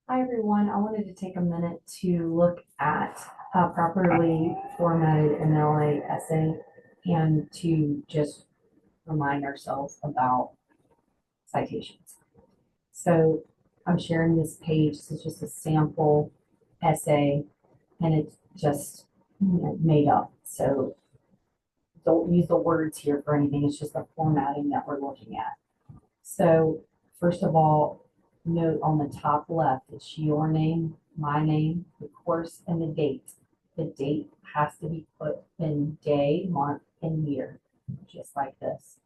Hi, everyone. I wanted to take a minute to look at a properly formatted MLA essay and to just remind ourselves about citations. So I'm sharing this page. This is just a sample essay and it's just made up. So don't use the words here for anything. It's just the formatting that we're looking at. So first of all, note on the top left, it's your name, my name, the course, and the date. The date has to be put in day, month, and year, just like this.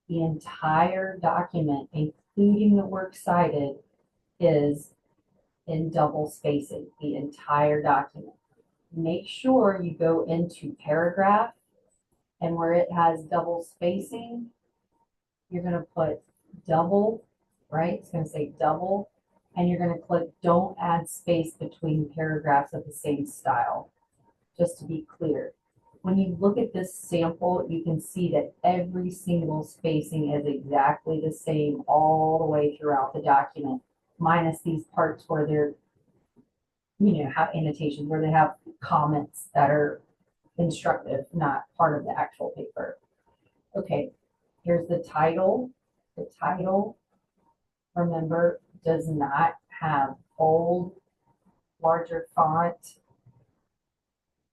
The entire document, including the works cited, is in double spacing, the entire document. Make sure you go into paragraph and where it has double spacing, you're going to put double, right? It's going to say double, and you're going to click don't add space between paragraphs of the same style, just to be clear. When you look at this sample, you can see that every single spacing is exactly the same all the way throughout the document, minus these parts where they're, have annotations, where they have comments that are instructive, not part of the actual paper. Okay, here's the title. The title, remember, does not have bold, larger font,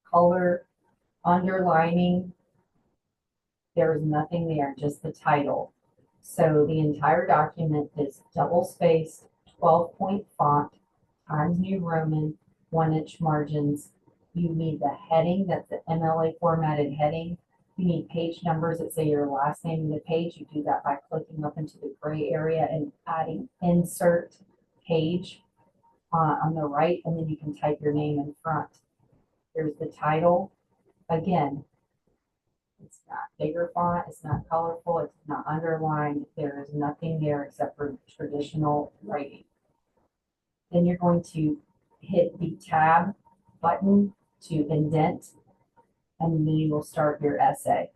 color, underlining. There is nothing there, just the title. So the entire document is double spaced, 12-point font, Times New Roman, 1-inch margins. You need the heading, that's the MLA formatted heading. You need page numbers that say your last name in the page. You do that by clicking up into the gray area and adding insert page on the right, and then you can type your name in front. There's the title. Again, it's not bigger font, it's not colorful, it's not underlined. There is nothing there except for traditional writing. Then you're going to hit the tab button to indent, and then you will start your essay.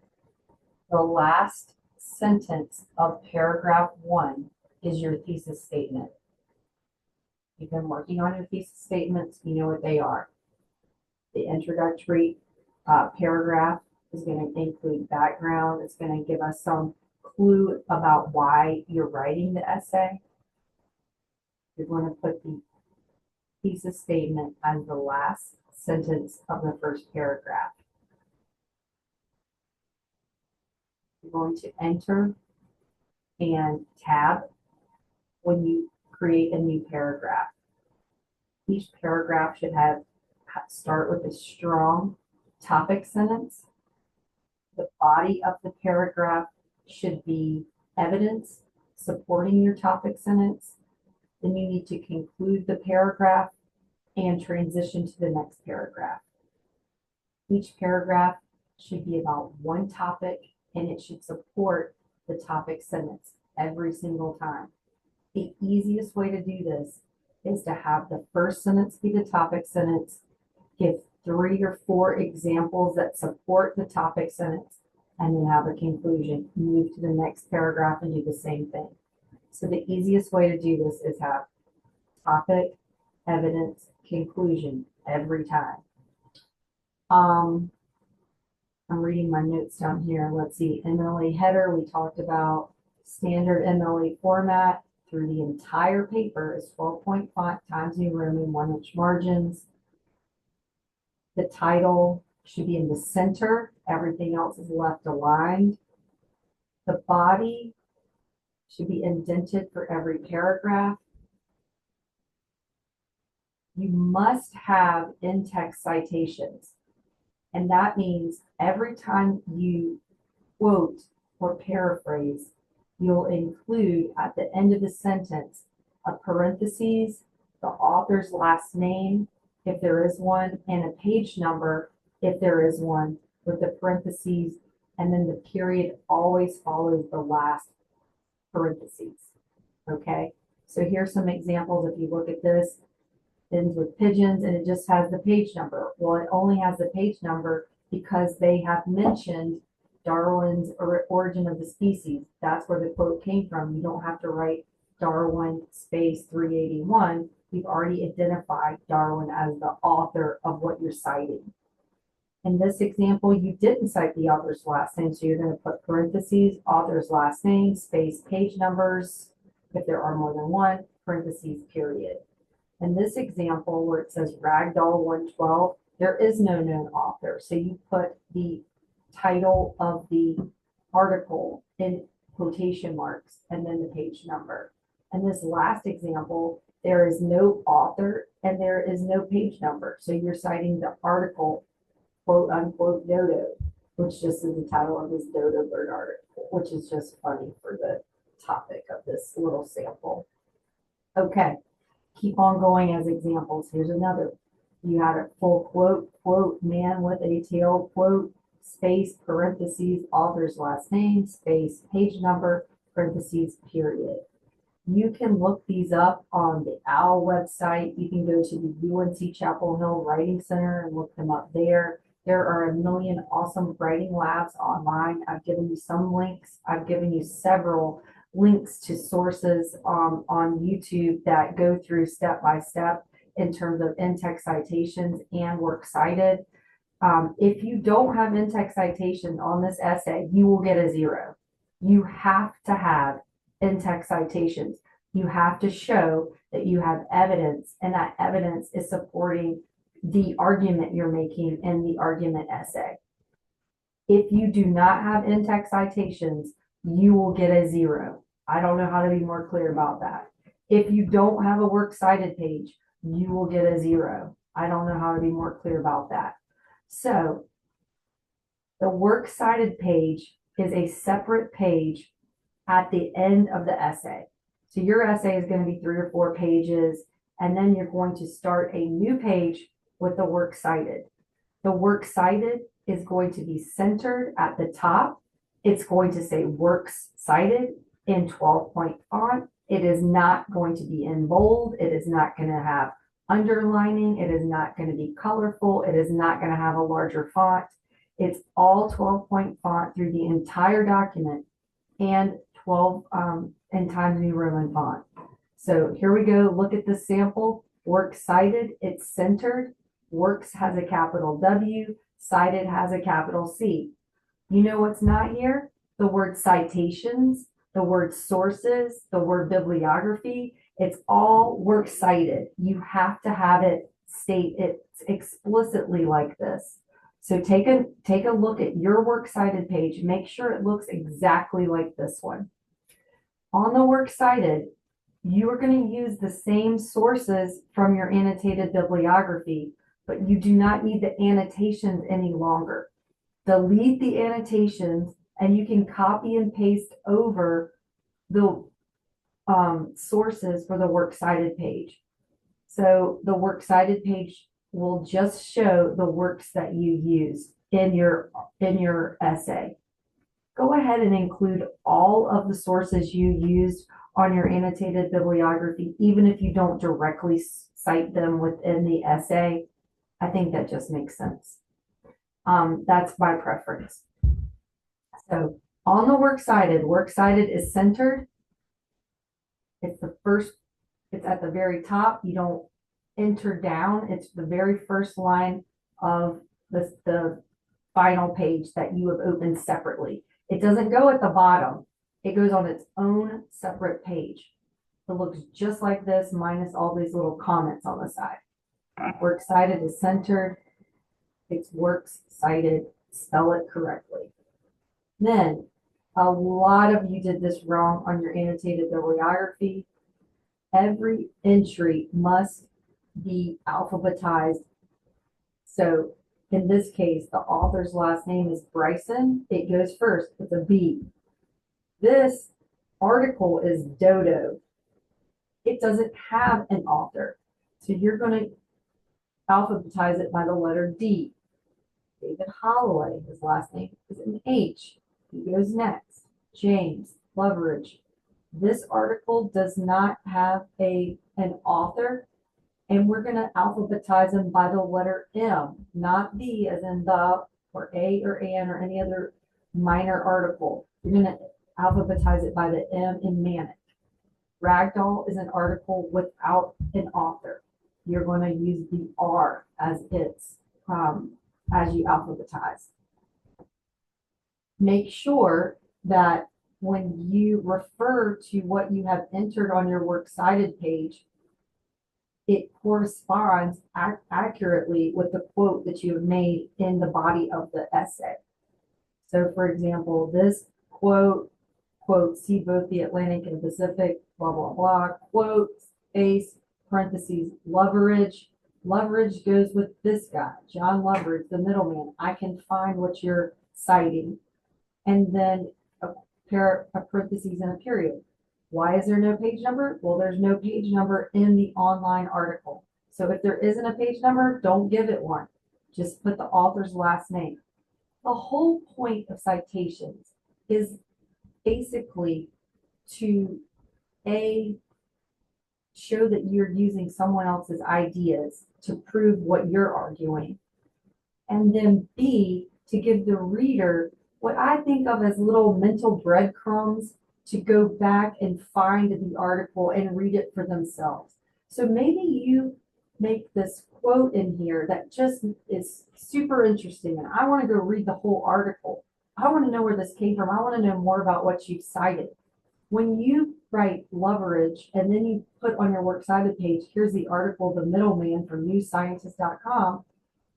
The last sentence of paragraph 1 is your thesis statement. You've been working on your thesis statements, you know what they are. The introductory paragraph is going to include background. It's going to give us some clue about why you're writing the essay. You're going to put the thesis statement as the last sentence of the first paragraph. You're going to enter and tab when you create a new paragraph. Each paragraph should start with a strong topic sentence. The body of the paragraph should be evidence supporting your topic sentence. Then you need to conclude the paragraph and transition to the next paragraph. Each paragraph should be about one topic and it should support the topic sentence every single time. The easiest way to do this is to have the first sentence be the topic sentence, give 3 or 4 examples that support the topic sentence, and then have a conclusion. Move to the next paragraph and do the same thing. So the easiest way to do this is have topic, evidence, conclusion every time. I'm reading my notes down here. Let's see, MLA header, we talked about standard MLA format through the entire paper is 12-point font, Times New Roman, 1-inch margins. The title should be in the center. Everything else is left aligned. The body should be indented for every paragraph. You must have in-text citations. And that means every time you quote or paraphrase, you'll include at the end of the sentence a parentheses, the author's last name, if there is one, and a page number, if there is one, with the parentheses, and then the period always follows the last parentheses. Okay, so here's some examples. If you look at this, ends with pigeons and it just has the page number. Well, it only has the page number because they have mentioned Darwin's Origin of the Species. That's where the quote came from. You don't have to write Darwin space 381. You've already identified Darwin as the author of what you're citing. In this example, you didn't cite the author's last name, so you're going to put parentheses, author's last name, space, page numbers, if there are more than one, parentheses, period. In this example, where it says Ragdoll 112, there is no known author, so you put the title of the article in quotation marks and then the page number. In this last example, there is no author and there is no page number, so you're citing the article, quote unquote, dodo, which just is the title of this dodo bird article, which is just funny for the topic of this little sample. Okay, keep on going as examples. Here's another. You had a full quote, quote, man with a tail, quote, space, parentheses, author's last name, space, page number, parentheses, period. You can look these up on the OWL website. You can go to the UNC Chapel Hill Writing Center and look them up there. There are a million awesome writing labs online. I've given you some links. I've given you several links to sources on YouTube that go through step by step in terms of in-text citations and works cited. If you don't have in-text citation on this essay, you will get a 0. You have to have in-text citations. You have to show that you have evidence, and that evidence is supporting the argument you're making in the argument essay. If you do not have in-text citations, you will get a 0. I don't know how to be more clear about that. If you don't have a works cited page, you will get a 0. I don't know how to be more clear about that. So the works cited page is a separate page at the end of the essay. So your essay is going to be 3 or 4 pages, and then you're going to start a new page with the works cited. The works cited is going to be centered at the top. It's going to say works cited in 12-point font. It is not going to be in bold. It is not going to have underlining. It is not going to be colorful. It is not going to have a larger font. It's all 12-point font through the entire document and 12 in Times New Roman font. So here we go. Look at the sample. Works cited, it's centered. Works has a capital W. Cited has a capital C. You know what's not here? The word citations, the word sources, the word bibliography. It's all works cited. You have to have it state it explicitly like this. So take a look at your works cited page. Make sure it looks exactly like this one. On the works cited, you are going to use the same sources from your annotated bibliography, but you do not need the annotations any longer. Delete the annotations and you can copy and paste over the sources for the works cited page. So the works cited page will just show the works that you use in your essay. Go ahead and include all of the sources you used on your annotated bibliography, even if you don't directly cite them within the essay. I think that just makes sense. That's my preference. So on the works cited is centered. It's at the very top. You don't enter down. It's the very first line of the final page that you have opened separately. It doesn't go at the bottom. It goes on its own separate page. It looks just like this, minus all these little comments on the side. Works cited is centered. It's works cited. Spell it correctly. Then, a lot of you did this wrong on your annotated bibliography. Every entry must be alphabetized. So in this case, the author's last name is Bryson. It goes first. It's a B. This article is Dodo. It doesn't have an author. So you're going to alphabetize it by the letter D. David Holloway, his last name is an H. He goes next. James Loveridge. This article does not have an author, and we're going to alphabetize them by the letter M, not B as in the, or A or an, or any other minor article. You're going to alphabetize it by the M in Manic. Ragdoll is an article without an author. You're going to use the R as as you alphabetize. Make sure that when you refer to what you have entered on your works cited page, it corresponds accurately with the quote that you have made in the body of the essay. So for example, this quote, see both the Atlantic and Pacific, blah, blah, blah, quote, space, parentheses, Loveridge. Loveridge goes with this guy, John Loveridge, the middleman. I can find what you're citing. And then a parentheses and a period. Why is there no page number? Well, there's no page number in the online article. So if there isn't a page number, don't give it one. Just put the author's last name. The whole point of citations is basically to show that you're using someone else's ideas to prove what you're arguing. And then B, to give the reader what I think of as little mental breadcrumbs to go back and find the article and read it for themselves. So maybe you make this quote in here that just is super interesting and I want to go read the whole article. I want to know where this came from. I want to know more about what you've cited. When you write Loveridge and then you put on your works cited page, here's the article, The Middleman from newscientist.com,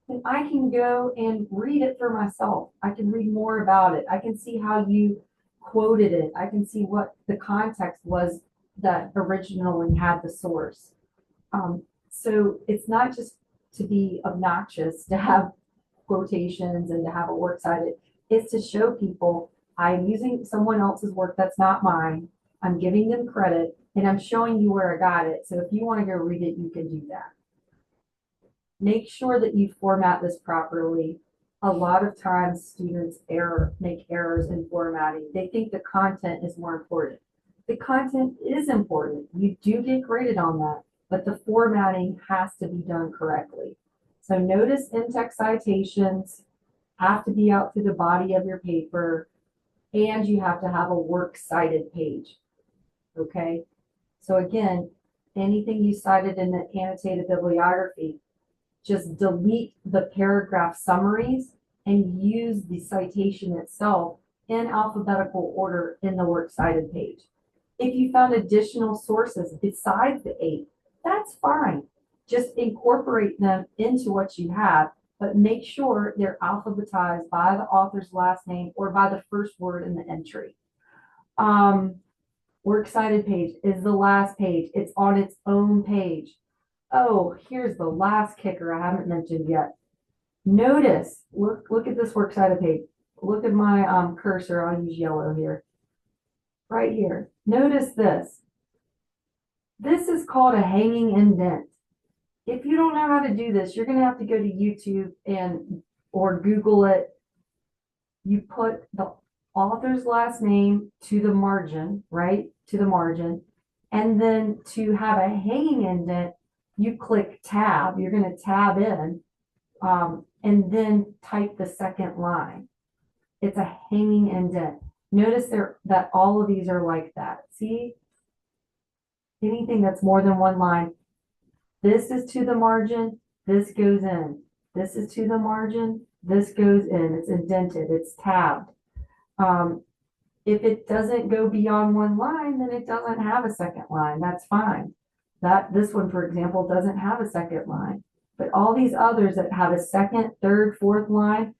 then I can go and read it for myself. I can read more about it. I can see how you quoted it. I can see what the context was that originally had the source. So it's not just to be obnoxious to have quotations and to have a works cited. It's to show people I'm using someone else's work that's not mine. I'm giving them credit and I'm showing you where I got it. So if you want to go read it, you can do that. Make sure that you format this properly. A lot of times students make errors in formatting. They think the content is more important. The content is important. You do get graded on that, but the formatting has to be done correctly. So notice in-text citations have to be out through the body of your paper, and you have to have a works cited page. Okay, so again, anything you cited in the annotated bibliography, just delete the paragraph summaries and use the citation itself in alphabetical order in the works cited page. If you found additional sources besides the 8, that's fine. Just incorporate them into what you have, but make sure they're alphabetized by the author's last name or by the first word in the entry. Works cited page is the last page. It's on its own page. Oh, here's the last kicker I haven't mentioned yet. Notice, look at this works cited page. Look at my cursor. I'll use yellow here. Right here. Notice this. This is called a hanging indent. If you don't know how to do this, you're going to have to go to YouTube or Google it. You put the author's last name to the margin, right? To the margin. And then to have a hanging indent, you click tab. You're going to tab in and then type the second line. It's a hanging indent. Notice that all of these are like that. See? Anything that's more than one line. This is to the margin. This goes in. This is to the margin. This goes in. It's indented. It's tabbed. If it doesn't go beyond one line, then it doesn't have a second line. That's fine. This one, for example, doesn't have a second line. But all these others that have a second, third, fourth line,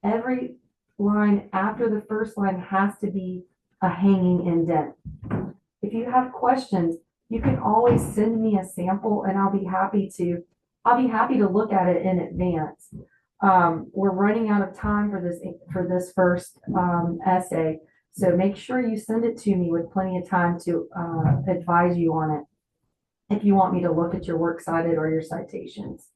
every line after the first line has to be a hanging indent. If you have questions, you can always send me a sample and I'll be happy to look at it in advance. We're running out of time for this first essay. So make sure you send it to me with plenty of time to advise you on it if you want me to look at your works cited or your citations.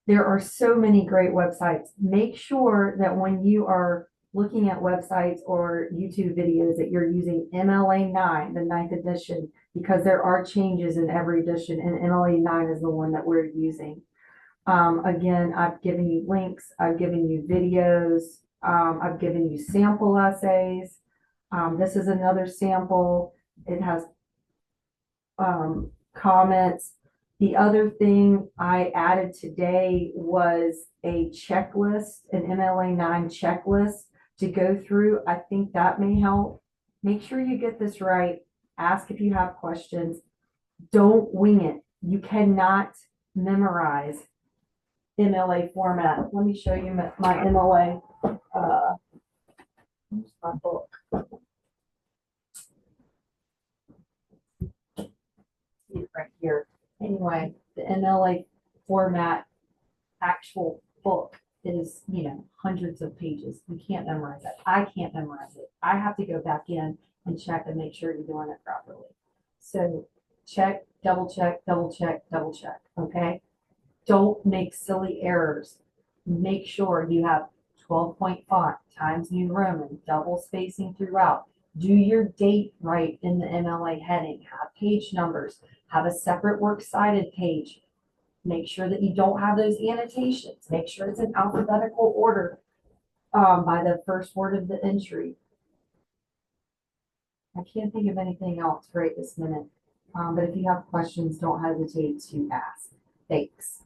There are so many great websites. Make sure that when you are looking at websites or YouTube videos that you're using MLA 9, the 9th edition, because there are changes in every edition, and MLA 9 is the one that we're using. Again, I've given you links, I've given you videos, I've given you sample essays. This is another sample. It has comments. The other thing I added today was a checklist, an MLA 9 checklist to go through. I think that may help. Make sure you get this right. Ask if you have questions. Don't wing it. You cannot memorize MLA format. Let me show you my MLA. Here's my book. See it right here. Anyway, the MLA format actual book is, hundreds of pages. You can't memorize it. I can't memorize it. I have to go back in and check and make sure you're doing it properly. So check, double check, double check, double check. Okay. Don't make silly errors. Make sure you have 12-point font, Times New Roman, double spacing throughout. Do your date right in the MLA heading. Have page numbers. Have a separate works cited page. Make sure that you don't have those annotations. Make sure it's in alphabetical order by the first word of the entry. I can't think of anything else right this minute. But if you have questions, don't hesitate to ask. Thanks.